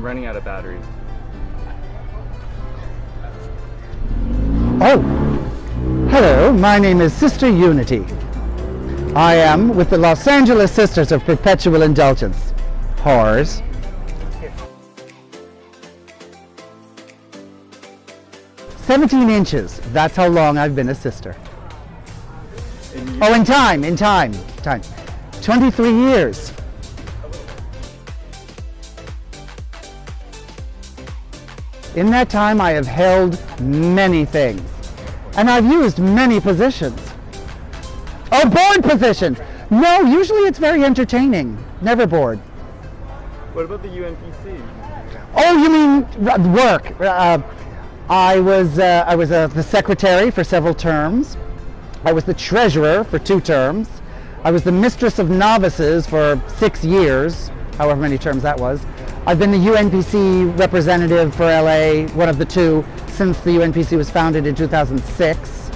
running out of battery. Oh, hello, my name is Sister Unity. I am with the Los Angeles Sisters of Perpetual Indulgence. Whores. "17 inches, that's how long I've been a sister." Oh, in time. 23 years. In that time, I have held many things, and I've used many positions. Oh, bored positions! No, usually it's very entertaining, never bored. What about the UNPC? Oh, you mean work? I was the secretary for several terms. I was the treasurer for 2 terms. I was the mistress of novices for 6 years, however many terms that was. I've been the UNPC representative for LA, one of the 2, since the UNPC was founded in 2006.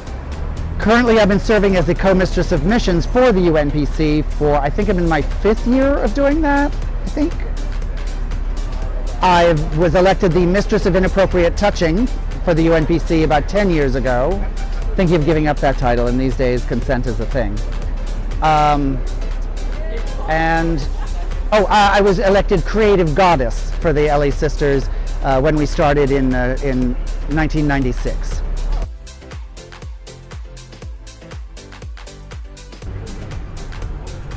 Currently, I've been serving as the co-mistress of missions for the UNPC for, I think I'm in my 5th year of doing that, I think. I was elected the Mistress of Inappropriate Touching for the UNPC about 10 years ago. Thinking of giving up that title, and these days consent is a thing. I was elected Creative Goddess for the LA Sisters when we started in 1996.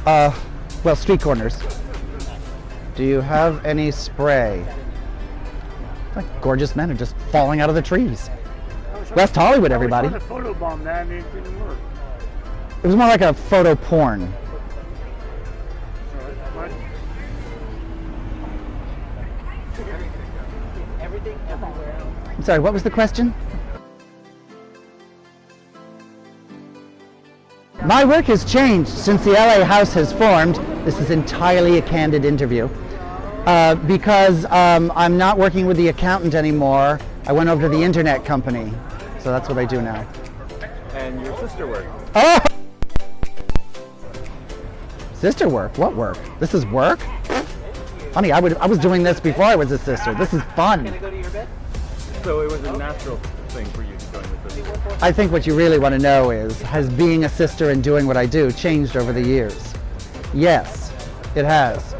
Well, street corners. Do you have any spray? Like gorgeous men are just falling out of the trees. West Hollywood, everybody. I was trying to photobomb that and it didn't work. It was more like a photo porn. Everything everywhere. I'm sorry, what was the question? My work has changed since the LA House has formed. This is entirely a candid interview. Because I'm not working with the accountant anymore. I went over to the internet company. So that's what I do now. And your sister work? Oh! Sister work? What work? This is work? Honey, I was doing this before I was a sister. This is fun. So it was a natural thing for you to join the sister? I think what you really want to know is, has being a sister and doing what I do changed over the years? Yes, it has.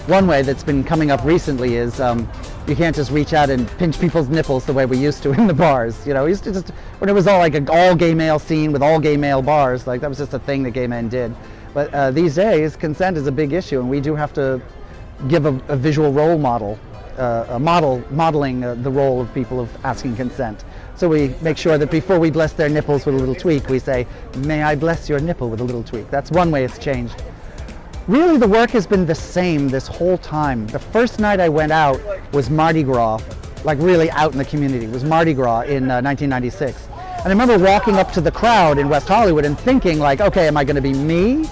One way that's been coming up recently is you can't just reach out and pinch people's nipples the way we used to in the bars. You know, we used to just, when it was all like an all gay male scene with all gay male bars, like that was just a thing that gay men did. But these days, consent is a big issue, and we do have to give a visual role model, modeling the role of people of asking consent. So we make sure that before we bless their nipples with a little tweak, we say, "May I bless your nipple with a little tweak?" That's one way it's changed. Really, the work has been the same this whole time. The first night I went out was Mardi Gras, like really out in the community. It was Mardi Gras in 1996. And I remember walking up to the crowd in West Hollywood and thinking like, okay, am I gonna be me,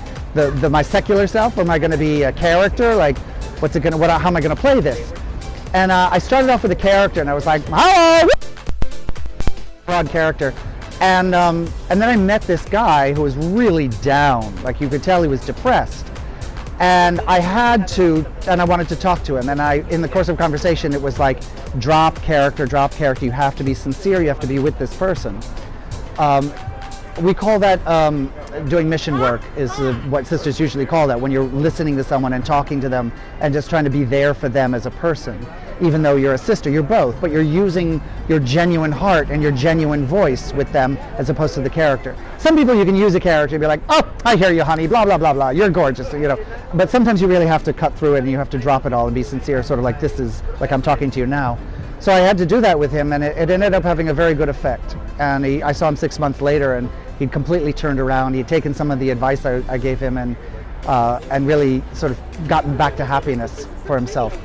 my secular self, or am I gonna be a character? Like, how am I gonna play this? And I started off with a character and I was like, hello! Broad character. And then I met this guy who was really down. Like you could tell he was depressed. And I wanted to talk to him, and in the course of conversation, it was like, drop character, you have to be sincere, you have to be with this person. We call that doing mission work, is what sisters usually call that, when you're listening to someone and talking to them and just trying to be there for them as a person. Even though you're a sister, you're both, but you're using your genuine heart and your genuine voice with them as opposed to the character. Some people you can use a character and be like, oh, I hear you, honey, blah, blah, blah, blah, you're gorgeous, you know. But sometimes you really have to cut through it and you have to drop it all and be sincere, sort of like this is, like I'm talking to you now. So I had to do that with him, and it ended up having a very good effect. And I saw him 6 months later, and he'd completely turned around. He'd taken some of the advice I gave him and really sort of gotten back to happiness for himself.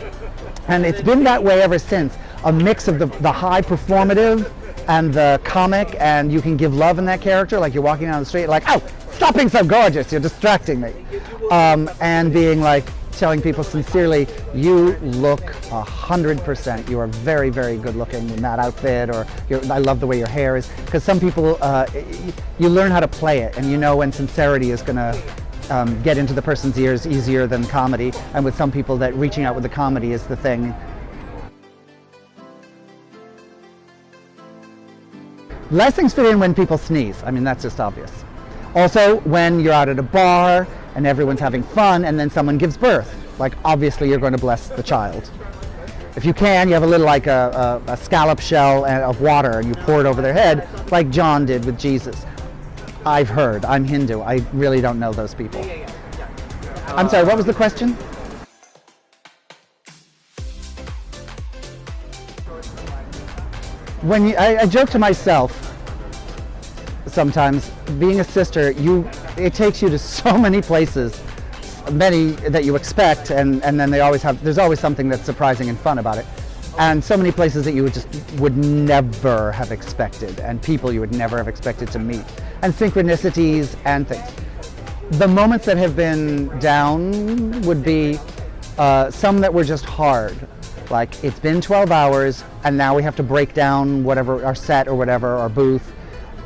And it's been that way ever since, a mix of the high performative and the comic, and you can give love in that character, like you're walking down the street like, oh, stop being so gorgeous, you're distracting me. And being like, telling people sincerely, you look 100%, you are very, very good looking in that outfit, or I love the way your hair is. Because some people, you learn how to play it, and you know when sincerity is gonna get into the person's ears easier than comedy, and with some people that reaching out with the comedy is the thing. Blessings fit in when people sneeze. I mean, that's just obvious. Also, when you're out at a bar and everyone's having fun and then someone gives birth, like obviously you're going to bless the child. If you can, you have a little like a scallop shell of water and you pour it over their head like John did with Jesus. I've heard. I'm Hindu. I really don't know those people. I'm sorry, what was the question? I joke to myself sometimes, being a sister, it takes you to so many places, many that you expect, and then there's always something that's surprising and fun about it. And so many places that you would never have expected, and people you would never have expected to meet, and synchronicities and things. The moments that have been down would be some that were just hard. Like, it's been 12 hours and now we have to break down whatever, our set or whatever, our booth.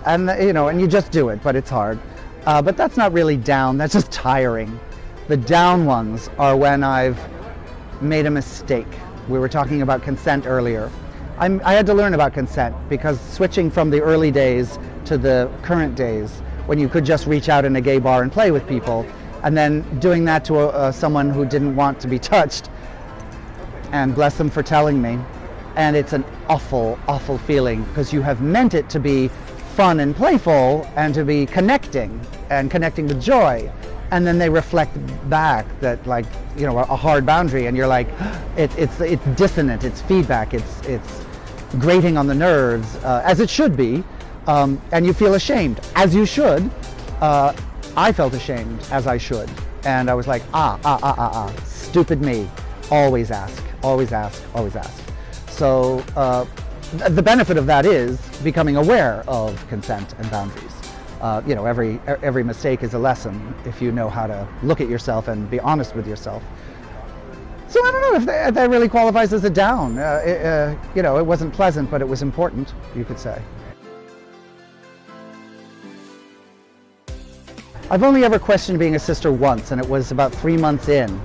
And and you just do it, but it's hard. But that's not really down, that's just tiring. The down ones are when I've made a mistake. We were talking about consent earlier. I had to learn about consent because switching from the early days to the current days, when you could just reach out in a gay bar and play with people, and then doing that to someone who didn't want to be touched, and bless them for telling me. And it's an awful, awful feeling because you have meant it to be fun and playful and to be connecting with joy. And then they reflect back that, like, a hard boundary, and you're like, it's dissonant, it's feedback, it's grating on the nerves, as it should be, and you feel ashamed, as you should. I felt ashamed, as I should, and I was like, stupid me. Always ask, always ask, always ask. So the benefit of that is becoming aware of consent and boundaries. Every mistake is a lesson if you know how to look at yourself and be honest with yourself. So I don't know if that really qualifies as a down. It wasn't pleasant, but it was important, you could say. I've only ever questioned being a sister once, and it was about 3 months in.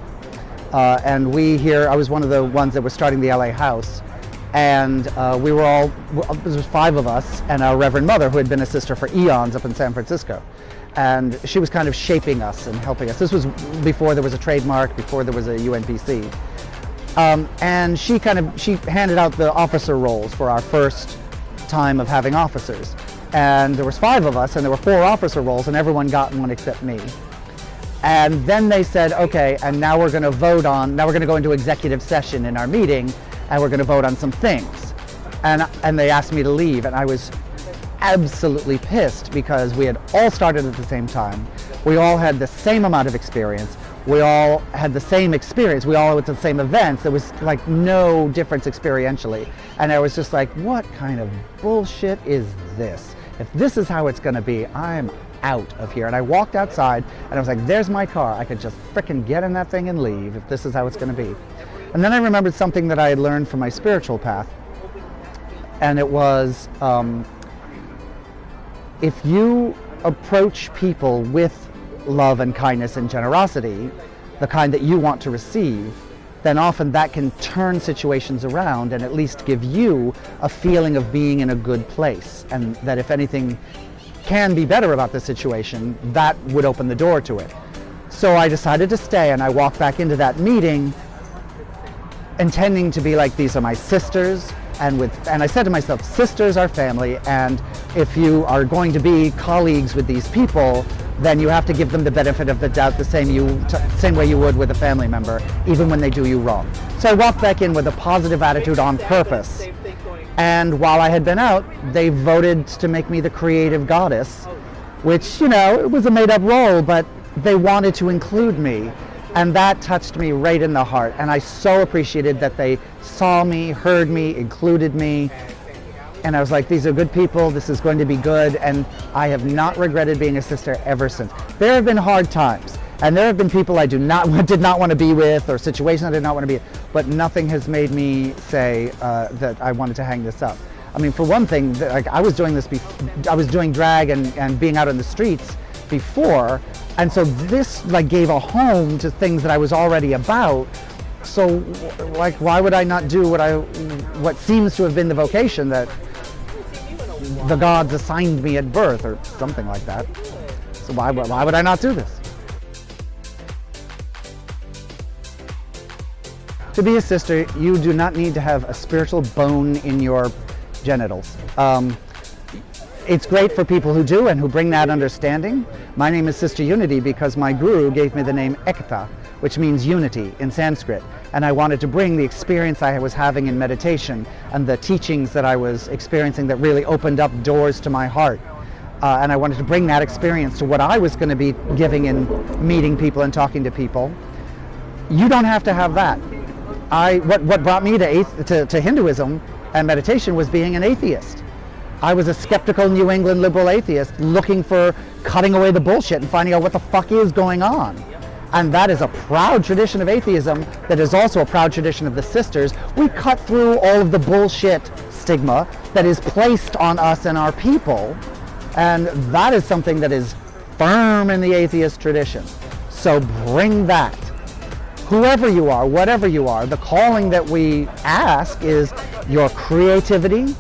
And I was one of the ones that was starting the LA house, and we were all, there was 5 of us and our Reverend Mother, who had been a sister for eons up in San Francisco. And she was kind of shaping us and helping us. This was before there was a trademark, before there was a UNPC. And she handed out the officer roles for our first time of having officers. And there was 5 of us, and there were 4 officer roles, and everyone got one except me. And then they said, okay, and now we're going to go into executive session in our meeting, and we're going to vote on some things. And they asked me to leave, and I was absolutely pissed because we had all started at the same time. We all had the same amount of experience. We all had the same experience. We all went to the same events. There was like no difference experientially. And I was just like, what kind of bullshit is this? If this is how it's going to be, I'm out of here. And I walked outside and I was like, there's my car. I could just frickin' get in that thing and leave if this is how it's going to be. And then I remembered something that I had learned from my spiritual path. And it was, if you approach people with love and kindness and generosity, the kind that you want to receive, then often that can turn situations around and at least give you a feeling of being in a good place, and that if anything can be better about the situation, that would open the door to it. So I decided to stay, and I walked back into that meeting intending to be like, these are my sisters, and I said to myself, sisters are family, and if you are going to be colleagues with these people, then you have to give them the benefit of the doubt the same way you would with a family member, even when they do you wrong. So I walked back in with a positive attitude on purpose. And while I had been out, they voted to make me the creative goddess, which, it was a made-up role, but they wanted to include me. And that touched me right in the heart. And I so appreciated that they saw me, heard me, included me. And I was like, these are good people, this is going to be good, and I have not regretted being a sister ever since. There have been hard times, and there have been people I did not want to be with, or situations I did not want to be in, but nothing has made me say that I wanted to hang this up. I mean, for one thing, I was doing this, I was doing drag and being out on the streets before, and so this gave a home to things that I was already about. So why would I not do what seems to have been the vocation that the gods assigned me at birth, or something like that. So why would I not do this? To be a sister, you do not need to have a spiritual bone in your genitals. It's great for people who do and who bring that understanding. My name is Sister Unity because my guru gave me the name Ekta, which means unity in Sanskrit. And I wanted to bring the experience I was having in meditation and the teachings that I was experiencing that really opened up doors to my heart. And I wanted to bring that experience to what I was going to be giving in meeting people and talking to people. You don't have to have that. What brought me to Hinduism and meditation was being an atheist. I was a skeptical New England liberal atheist looking for cutting away the bullshit and finding out what the fuck is going on. And that is a proud tradition of atheism that is also a proud tradition of the sisters. We cut through all of the bullshit stigma that is placed on us and our people, and that is something that is firm in the atheist tradition. So bring that. Whoever you are, whatever you are, the calling that we ask is your creativity,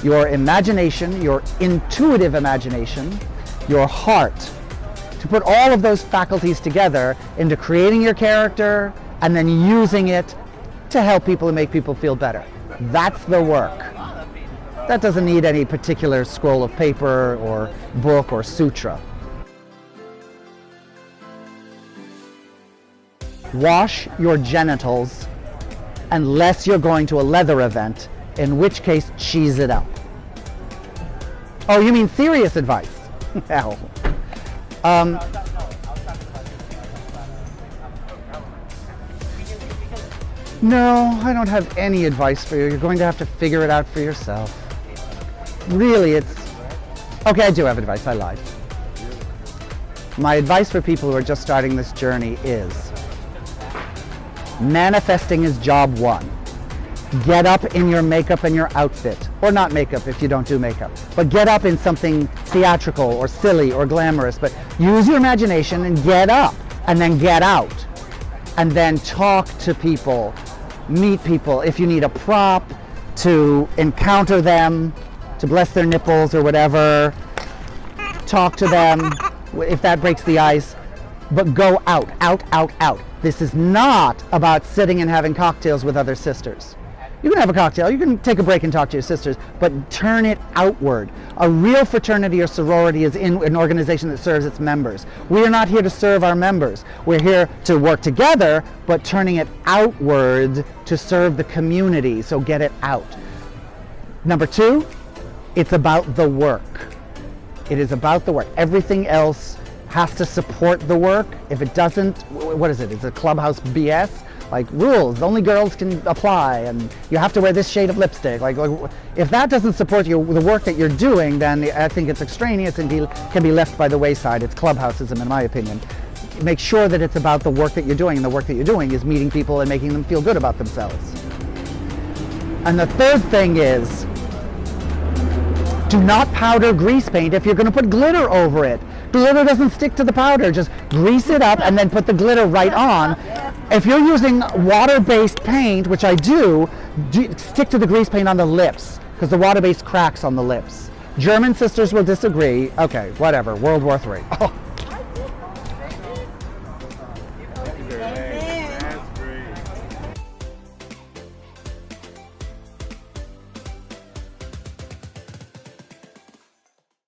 your imagination, your intuitive imagination, your heart, to put all of those faculties together into creating your character and then using it to help people and make people feel better. That's the work. That doesn't need any particular scroll of paper or book or sutra. Wash your genitals unless you're going to a leather event, in which case cheese it up. Oh, you mean serious advice? Hell. No, I don't have any advice for you. You're going to have to figure it out for yourself. Really, okay, I do have advice. I lied. My advice for people who are just starting this journey is manifesting is job one. Get up in your makeup and your outfit, or not makeup if you don't do makeup, but get up in something theatrical or silly or glamorous, but use your imagination and get up, and then get out, and then talk to people, meet people. If you need a prop to encounter them, to bless their nipples or whatever, talk to them if that breaks the ice, but go out, out, out, out. This is not about sitting and having cocktails with other sisters. You can have a cocktail, you can take a break and talk to your sisters, but turn it outward. A real fraternity or sorority is in an organization that serves its members. We are not here to serve our members. We're here to work together, but turning it outward to serve the community, so get it out. Number two, it's about the work. It is about the work. Everything else has to support the work. If it doesn't, what is it? It's a clubhouse BS? Like rules, only girls can apply, and you have to wear this shade of lipstick. Like if that doesn't support the work that you're doing, then I think it's extraneous and can be left by the wayside. It's clubhouseism, in my opinion. Make sure that it's about the work that you're doing, and the work that you're doing is meeting people and making them feel good about themselves. And the third thing is, do not powder grease paint if you're going to put glitter over it. Glitter doesn't stick to the powder. Just grease it up and then put the glitter right on. If you're using water-based paint, which I do, stick to the grease paint on the lips, because the water-based cracks on the lips. German sisters will disagree. Okay, whatever. World War III. Oh.